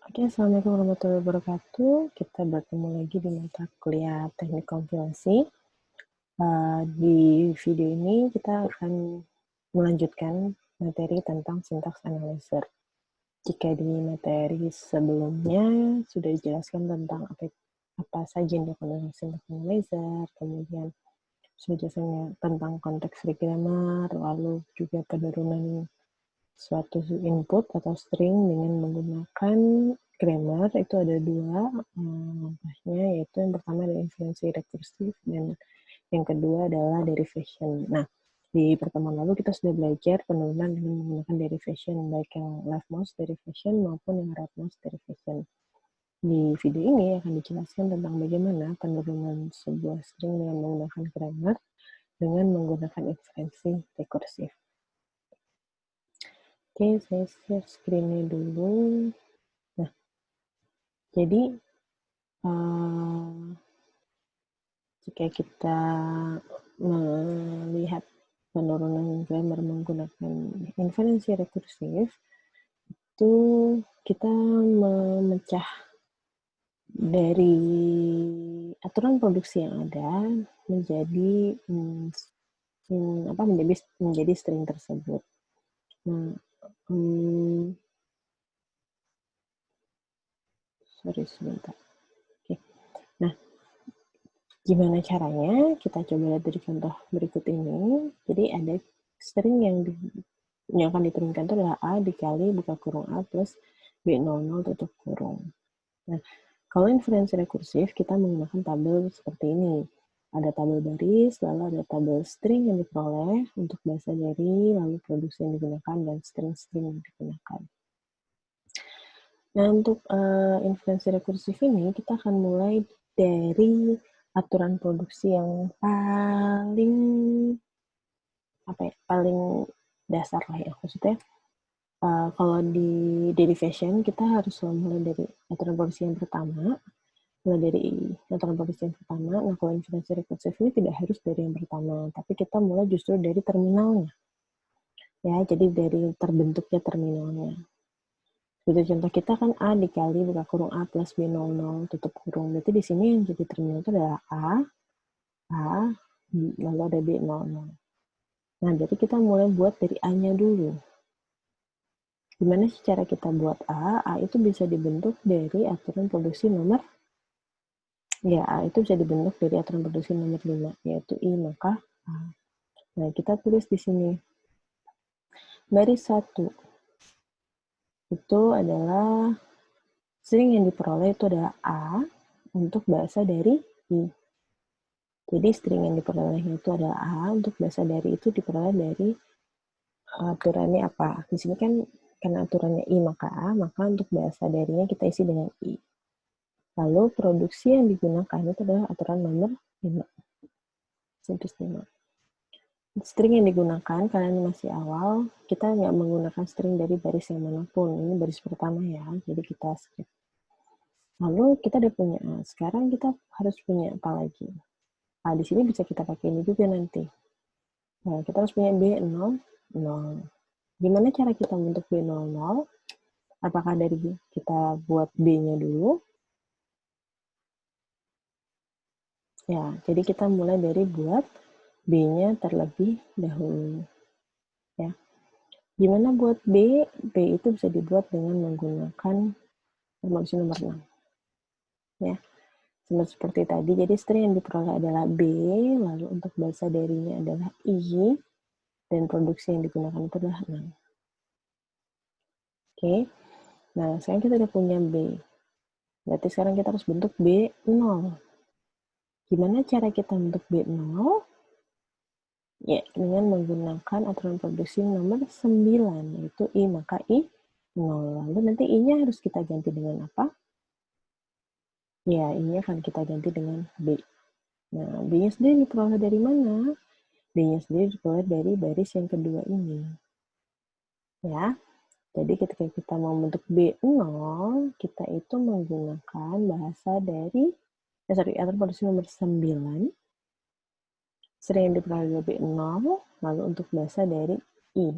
Oke, assalamualaikum warahmatullahi wabarakatuh. Kita bertemu lagi di mata kuliah teknik kompilasi. Di video ini kita akan melanjutkan materi tentang syntax analyzer. Jika di materi sebelumnya sudah dijelaskan tentang apa saja yang dilakukan dengan syntax analyzer, kemudian sudah dijelaskan tentang konteks free grammar, lalu juga penurunan suatu input atau string dengan menggunakan grammar. Itu ada dua langkahnya, yaitu yang pertama adalah inferensi rekursif dan yang kedua adalah derivation. Nah, di pertemuan lalu kita sudah belajar penurunan dengan menggunakan derivation, baik yang leftmost derivation maupun yang rightmost derivation. Di video ini akan dijelaskan tentang bagaimana penurunan sebuah string dengan menggunakan grammar dengan menggunakan inferensi rekursif. Oke, saya share screen-nya dulu. Nah, jadi jika kita melihat penurunan grammar menggunakan inferensi rekursif, itu kita memecah dari aturan produksi yang ada menjadi menjadi string tersebut. Nah, sorry sebentar. Oke. Nah, gimana caranya? Kita coba lihat dari contoh berikut ini. Jadi ada string yang akan diturunkan itu adalah A dikali buka kurung A plus B00 tutup kurung. Nah, kalau inferensi rekursif, kita menggunakan tabel seperti ini. Ada tabel baris, lalu ada tabel string yang diperoleh untuk bahasa dari, lalu produksi yang digunakan, dan string-string yang digunakan. Nah, untuk inferensi rekursif ini, kita akan mulai dari aturan produksi yang paling dasar lah ya. Maksudnya, kalau di derivation, kita harus mulai dari aturan produksi yang pertama. Mulai dari aturan produksi yang pertama. Nah, kalau inferensi rekursif ini tidak harus dari yang pertama, tapi kita mulai justru dari terminalnya. Ya, jadi dari terbentuknya terminalnya. Seperti contoh kita kan A dikali buka kurung A plus B00 tutup kurung. Berarti di sini yang jadi terminal itu adalah A, lalu ada B00. Nah, jadi kita mulai buat dari A-nya dulu. Gimana sih cara kita buat A? A itu bisa dibentuk dari aturan produksi nomor, ya A itu bisa dibentuk dari aturan produksi nomor 5, yaitu I maka A. Nah, kita tulis di sini. Baris 1 itu adalah string yang diperoleh itu adalah A untuk bahasa dari I. Jadi string yang diperolehnya itu adalah A, untuk bahasa dari itu diperoleh dari aturannya apa. Di sini kan karena aturannya I maka A, maka untuk bahasa darinya kita isi dengan I. Lalu produksi yang digunakan itu adalah aturan nomor 5. Simplis 5. String yang digunakan, karena ini masih awal, kita nggak menggunakan string dari baris yang manapun. Ini baris pertama ya, jadi kita skip. Lalu kita udah punya A. Sekarang kita harus punya apa lagi? Di sini bisa kita pakai ini juga nanti. Nah, kita harus punya B00. Gimana cara kita bentuk B00? Apakah dari kita buat B-nya dulu? Ya, jadi kita mulai dari buat B-nya terlebih dahulu. Ya. Gimana buat B? B itu bisa dibuat dengan menggunakan formulasi nomor 6. Ya. Seperti tadi, jadi string yang diperoleh adalah B, lalu untuk bahasa darinya adalah I, dan produksi yang digunakan itu adalah 6. Oke. Nah, sekarang kita udah punya B. Berarti sekarang kita harus bentuk B0. Gimana cara kita bentuk B0? Ya, dengan menggunakan aturan produksi nomor 9, yaitu I maka I 0. Lalu nanti I-nya harus kita ganti dengan apa? Ya, I-nya akan kita ganti dengan B. Nah, B-nya sendiri diperoleh dari mana? B-nya sendiri diperoleh dari baris yang kedua ini. Ya, jadi ketika kita mau bentuk B0, kita itu menggunakan bahasa dari aturan produksi nomor 9, string yang diperoleh dari B0, lalu untuk bahasa dari I.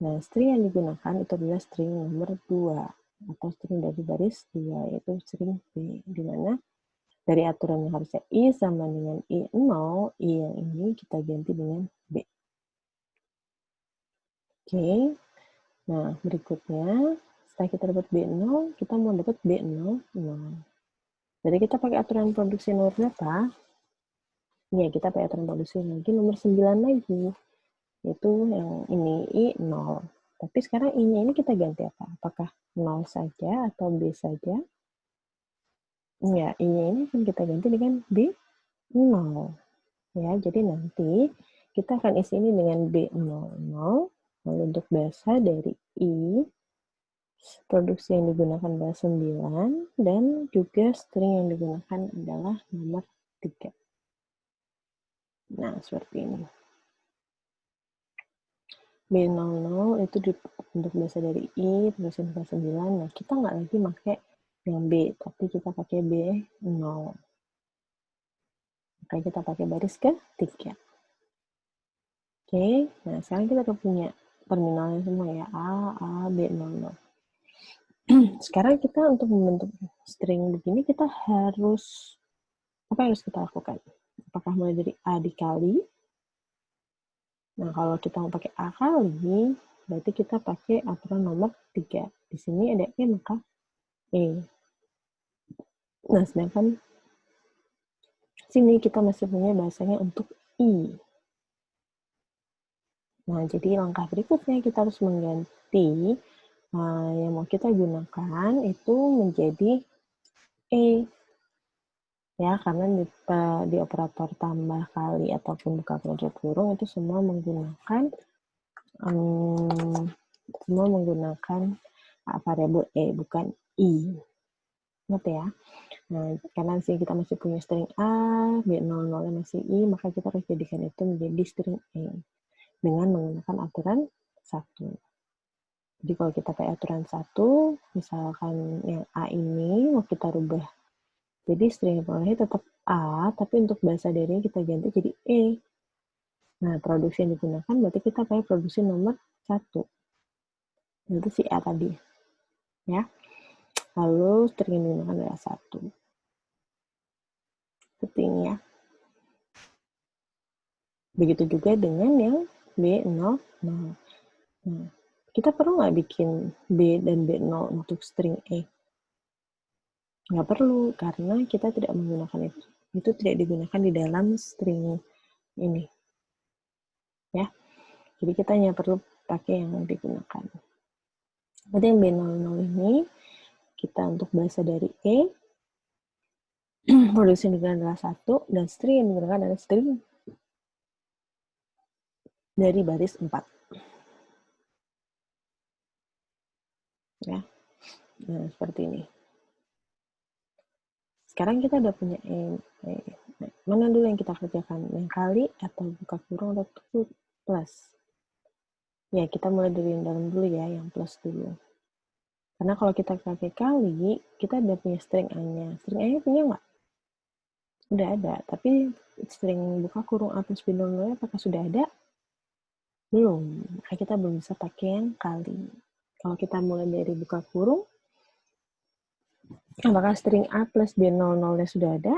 Nah, string yang digunakan itu adalah string nomor 2. atau string dari baris 2, yaitu string B, di mana dari aturan yang harusnya I sama dengan I0, I yang ini kita ganti dengan B. Oke, nah berikutnya, setelah kita dapat B0, kita mau dapat B0, 0. Jadi kita pakai aturan produksi nomor berapa? Ya, kita pakai aturan produksi lagi nomor 9 lagi. Yaitu yang ini, I0. Tapi sekarang I-nya ini kita ganti apa? Apakah 0 saja atau B saja? Ya, I-nya ini akan kita ganti dengan B0. Ya, jadi nanti kita akan isi ini dengan B00. Lalu untuk bahasa dari I, produksi yang digunakan adalah 9, dan juga string yang digunakan adalah nomor 3. Nah, seperti ini. B00 itu untuk bahasa dari I, produksi yang 9. Nah, kita nggak lagi pakai yang B, tapi kita pakai B0. Maka kita pakai baris ke-3. Oke, nah sekarang kita udah punya terminalnya semua ya, A, B00. Sekarang kita untuk membentuk string begini, kita harus, apa yang harus kita lakukan? Apakah mulai dari A dikali? Nah, kalau kita mau pakai A kali, berarti kita pakai aturan nomor 3. Di sini ada E, maka E. Nah, sedangkan sini kita masih punya bahasanya untuk I. Nah, jadi langkah berikutnya kita harus mengganti yang mau kita gunakan itu menjadi E. Ya, karena di operator tambah kali ataupun buka tutup kurung itu semua menggunakan variabel E, bukan I. Ingat ya. Nah, karena sih kita masih punya string A, B00 masih I, maka kita harus jadikan itu menjadi string E dengan menggunakan aturan 1. Jadi kalau kita pakai aturan 1, misalkan yang A ini mau kita rubah jadi string yang tetap A, tapi untuk bahasa darinya kita ganti jadi E. Nah, produksi yang digunakan berarti kita pakai produksi nomor 1. Itu si A tadi. Ya. Lalu string yang digunakan adalah 1. Seperti ini ya. Begitu juga dengan yang B00. Nah, kita perlu nggak bikin B dan B0 untuk string E? Nggak perlu, karena kita tidak menggunakan itu. Itu tidak digunakan di dalam string ini. Ya, jadi kita hanya perlu pakai yang digunakan. Berarti yang B00 ini, kita untuk bahasa dari E, produksi yang digunakan adalah 1, dan string yang digunakan adalah string dari baris 4. Ya, nah seperti ini. Sekarang kita udah punya E. Nah, mana dulu yang kita kerjakan? Yang kali atau buka kurung atau plus? Ya, kita mulai dari yang dalam dulu ya, yang plus dulu. Karena kalau kita pakai kali, kita udah punya string A-nya. String A-nya punya nggak? Udah ada, tapi string buka kurung A plus B00 apakah sudah ada? Belum, maka kita belum bisa pakai yang kali. Kalau kita mulai dari buka kurung, apakah string A plus B00-nya sudah ada?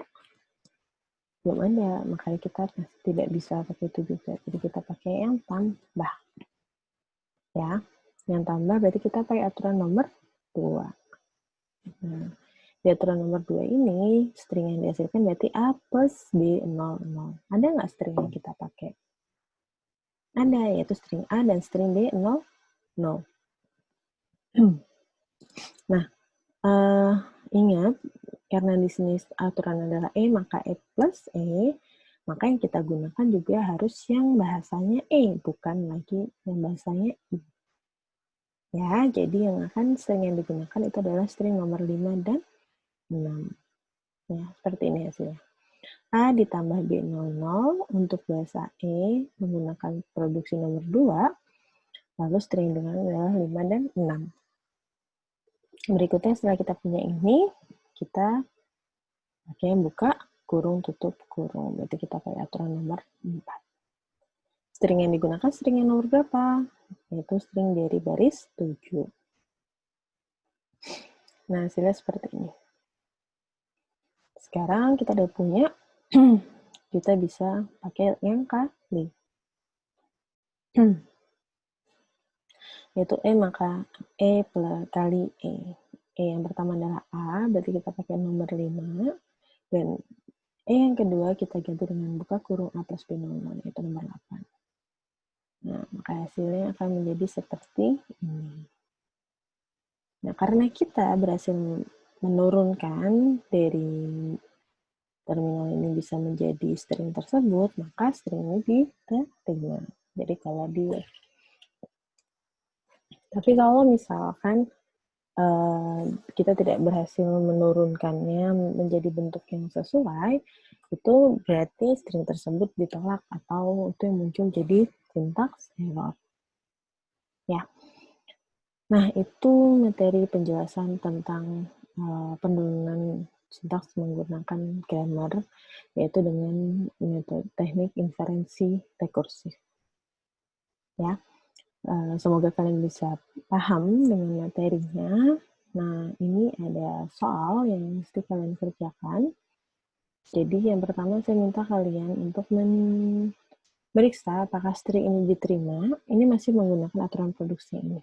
Belum ada, makanya kita tidak bisa pakai itu juga. Jadi kita pakai yang tambah. Ya, yang tambah berarti kita pakai aturan nomor 2. Nah, di aturan nomor 2 ini, string yang dihasilkan berarti A plus B00. Ada nggak string yang kita pakai? Ada, yaitu string A dan string B00. Nah, ingat, karena di sini aturan adalah E, maka E plus E, maka yang kita gunakan juga harus yang bahasanya E, bukan lagi yang bahasanya I. Ya, jadi yang akan string yang digunakan itu adalah string nomor 5 dan 6. Ya, seperti ini hasilnya. A ditambah B00 untuk bahasa E menggunakan produksi nomor 2, lalu string dengan adalah 5 dan 6. Berikutnya setelah kita punya ini, kita pakai buka kurung tutup kurung. Berarti kita pakai aturan nomor 4. String yang digunakan string yang nomor berapa? Yaitu string dari baris 7. Nah, hasilnya seperti ini. Sekarang kita udah punya, kita bisa pakai yang kali. Yaitu E maka E kali E. E yang pertama adalah A, berarti kita pakai nomor 5. Dan E yang kedua kita ganti dengan buka kurung A plus B00, yaitu nomor 8. Nah, maka hasilnya akan menjadi seperti ini. Nah, karena kita berhasil menurunkan dari terminal ini bisa menjadi string tersebut, maka string ini diterima. Jadi kalau tapi kalau misalkan kita tidak berhasil menurunkannya menjadi bentuk yang sesuai, itu berarti string tersebut ditolak atau itu yang muncul jadi syntax error. Ya. Nah, itu materi penjelasan tentang penurunan sintaks menggunakan grammar, yaitu dengan metode teknik inferensi rekursif. Ya, semoga kalian bisa paham dengan materinya. Nah, ini ada soal yang mesti kalian kerjakan. Jadi, yang pertama saya minta kalian untuk memeriksa apakah string ini diterima. Ini masih menggunakan aturan produksi ini.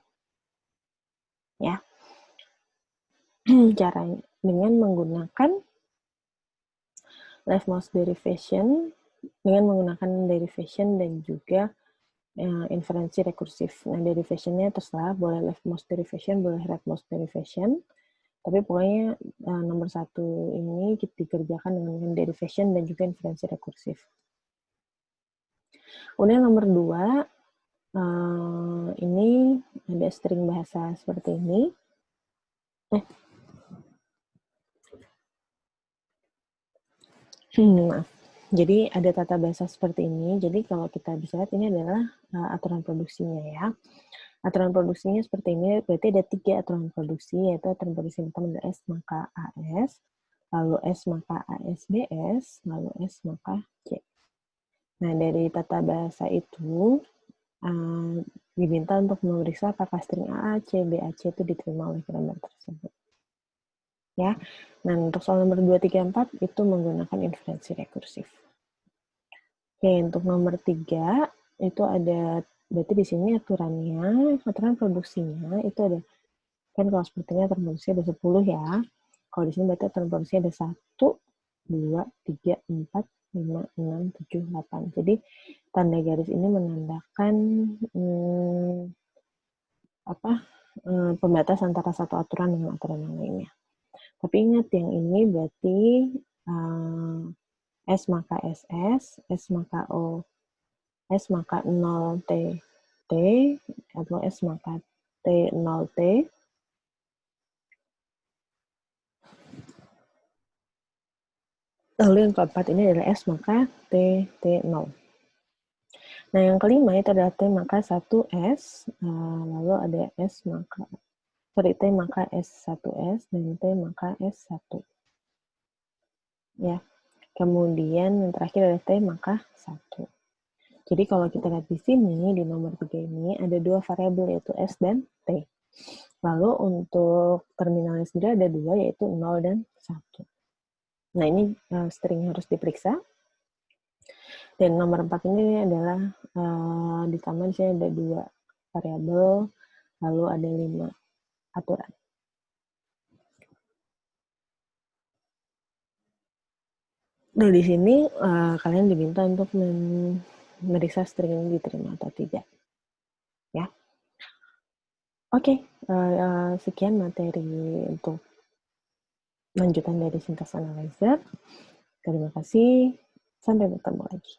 Ya, caranya dengan menggunakan leftmost derivation, dengan menggunakan derivation dan juga inferensi rekursif. Nah, derivationnya terserah, boleh leftmost derivation, boleh rightmost derivation. Tapi pokoknya nomor 1 ini dikerjakan dengan derivation dan juga inferensi rekursif. Kemudian nomor 2, ini ada string bahasa seperti ini. Maaf. Jadi ada tata bahasa seperti ini. Jadi kalau kita bisa lihat ini adalah aturan produksinya ya. Aturan produksinya seperti ini. Berarti ada 3 aturan produksi, yaitu aturan produksi pertama adalah S maka AS, lalu S maka ASBS, lalu S maka C. Nah, dari tata bahasa itu diminta untuk memeriksa apakah string AAC, BAC itu diterima oleh grammar tersebut. Ya. Nah, untuk soal nomor 2, 3, 4 itu menggunakan inferensi rekursif. Oke, untuk nomor 3 itu ada, berarti di sini aturan produksinya itu ada, kan kalau sepertinya aturan produksi ada 10 ya. Kalau di sini berarti aturan produksi ada 1, 2, 3, 4, 5, 6, 7, 8. Jadi tanda garis ini menandakan pembatas antara satu aturan dengan aturan yang lainnya. Tapi ingat yang ini berarti S maka SS, S maka O, S maka 0 T, T, atau S maka T 0 T. Lalu yang keempat ini adalah S maka T, T 0. Nah, yang kelima itu adalah T maka 1S, lalu ada S maka, T maka S1S, dan T maka S1. Ya. Kemudian yang terakhir adalah T maka 1. Jadi kalau kita lihat di sini, di nomor 3 ini, ada 2 variabel, yaitu S dan T. Lalu untuk terminalnya sendiri ada 2, yaitu 0 dan 1. Nah, ini string harus diperiksa. Dan nomor 4 ini adalah ditambah di sini ada 2 variabel, lalu ada 5 aturan. Nah, di sini kalian diminta untuk memeriksa string ini diterima atau tidak. Ya. Oke, sekian materi untuk lanjutan dari syntax analyzer. Terima kasih. Sampai bertemu lagi.